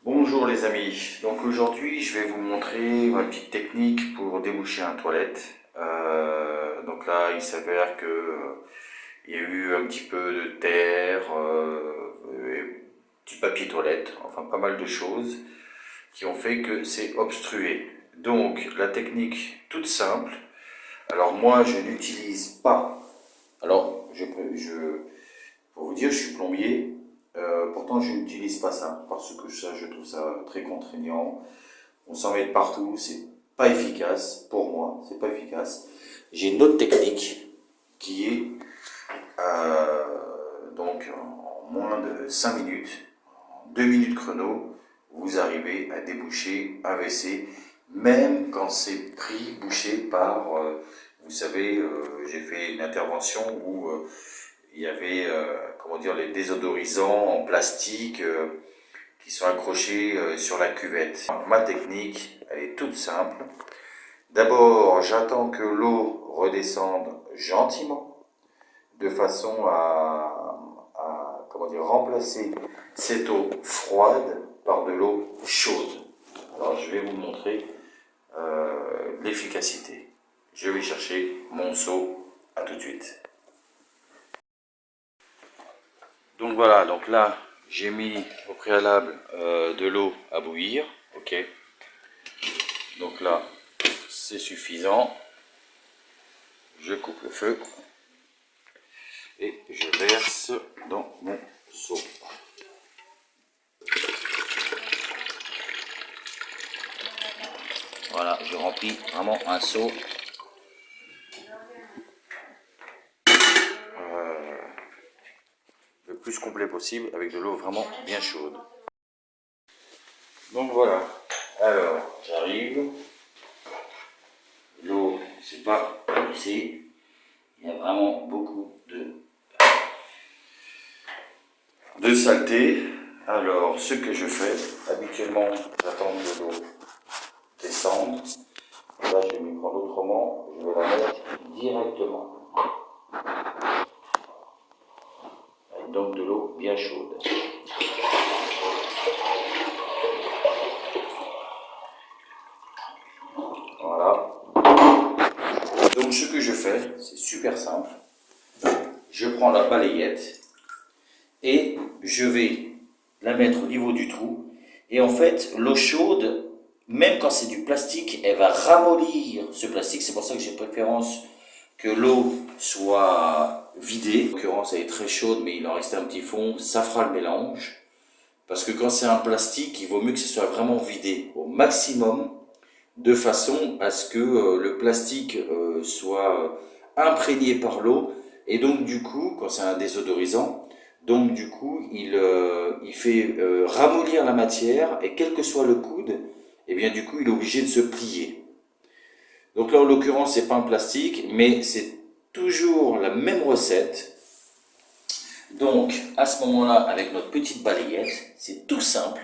Bonjour les amis, donc aujourd'hui je vais vous montrer ma petite technique pour déboucher un toilette. Donc là il s'avère que il y a eu un petit peu de terre, petit papier toilette, enfin pas mal de choses qui ont fait que c'est obstrué. Donc la technique toute simple, alors moi je n'utilise pas, alors pour vous dire je suis plombier. Pourtant, je n'utilise pas ça parce que ça, je trouve ça très contraignant. On s'en met de partout, c'est pas efficace pour moi, c'est pas efficace. J'ai une autre technique qui est donc en moins de 5 minutes, en 2 minutes chrono, vous arrivez à déboucher un WC, même quand c'est pris, bouché par, vous savez, j'ai fait une intervention où il y avait comment dire, les désodorisants en plastique qui sont accrochés sur la cuvette. Ma technique, elle est toute simple. D'abord, j'attends que l'eau redescende gentiment, de façon à comment dire, remplacer cette eau froide par de l'eau chaude. Alors, je vais vous montrer l'efficacité. Je vais chercher mon seau. À tout de suite. Donc voilà, donc là j'ai mis au préalable de l'eau à bouillir, ok. Donc là c'est suffisant. Je coupe le feu et je verse dans mon seau. Voilà, je remplis vraiment un seau. Le plus complet possible avec de l'eau vraiment bien chaude. Donc voilà, alors j'arrive. L'eau, c'est pas ici. Il y a vraiment beaucoup de saleté. Alors, ce que je fais, habituellement, j'attends que l'eau descende. Là, je vais m'y prendre autrement. Je vais la mettre directement. Avec donc de l'eau bien chaude. Voilà. Donc, ce que je fais, c'est super simple. Je prends la balayette et je vais la mettre au niveau du trou. Et en fait, l'eau chaude, même quand c'est du plastique, elle va ramollir ce plastique. C'est pour ça que j'ai préférence que l'eau soit vidée. En l'occurrence, elle est très chaude, mais il en reste un petit fond. Ça fera le mélange. Parce que quand c'est un plastique, il vaut mieux que ce soit vraiment vidé au maximum, de façon à ce que le plastique soit imprégné par l'eau. Et donc du coup, quand c'est un désodorisant, donc du coup, il fait ramollir la matière, et quel que soit le coude, et bien du coup, il est obligé de se plier. Donc là, en l'occurrence, c'est pas un plastique, mais c'est toujours la même recette. Donc, à ce moment-là, avec notre petite balayette, c'est tout simple.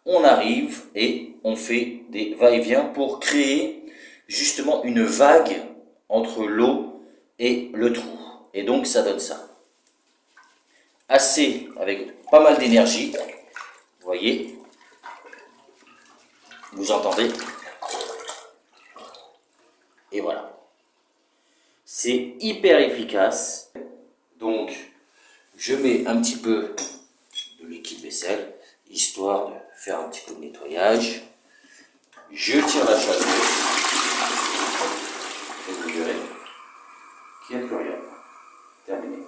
On arrive et on fait des va-et-vient pour créer justement une vague entre l'eau et le trou. Et donc, ça donne ça. Assez, avec pas mal d'énergie. Vous voyez, vous entendez. Et voilà. C'est hyper efficace. Donc, je mets un petit peu de liquide vaisselle, histoire de faire un petit peu de nettoyage. Je tire la chaleur. Et vous verrez qu'il n'y a plus rien. Terminé.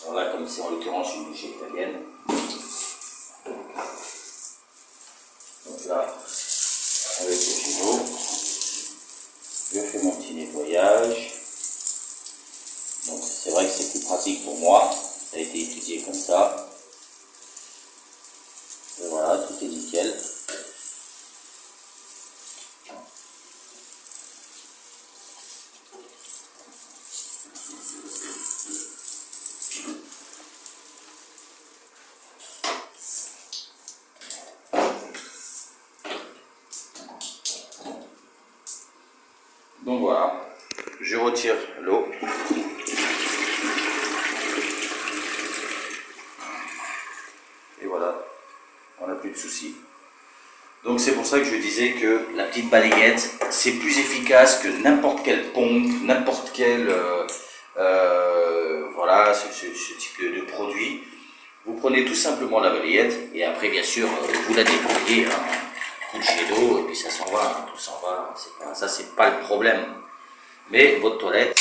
Alors là, comme c'est en l'occurrence une bougie italienne. Donc là, avec le Gino, je fais mon petit nettoyage. Donc c'est vrai que c'est plus pratique pour moi, ça a été étudié comme ça. Et voilà, tout est nickel. Donc voilà, je retire l'eau. Et voilà, on n'a plus de soucis. Donc c'est pour ça que je disais que la petite balayette, c'est plus efficace que n'importe quelle pompe, n'importe quel voilà, ce type de produit. Vous prenez tout simplement la balayette et après bien sûr vous la déployez, hein, coup de jet d'eau et puis ça s'en va, hein, tout s'en va, ça c'est pas le problème. Mais votre toilette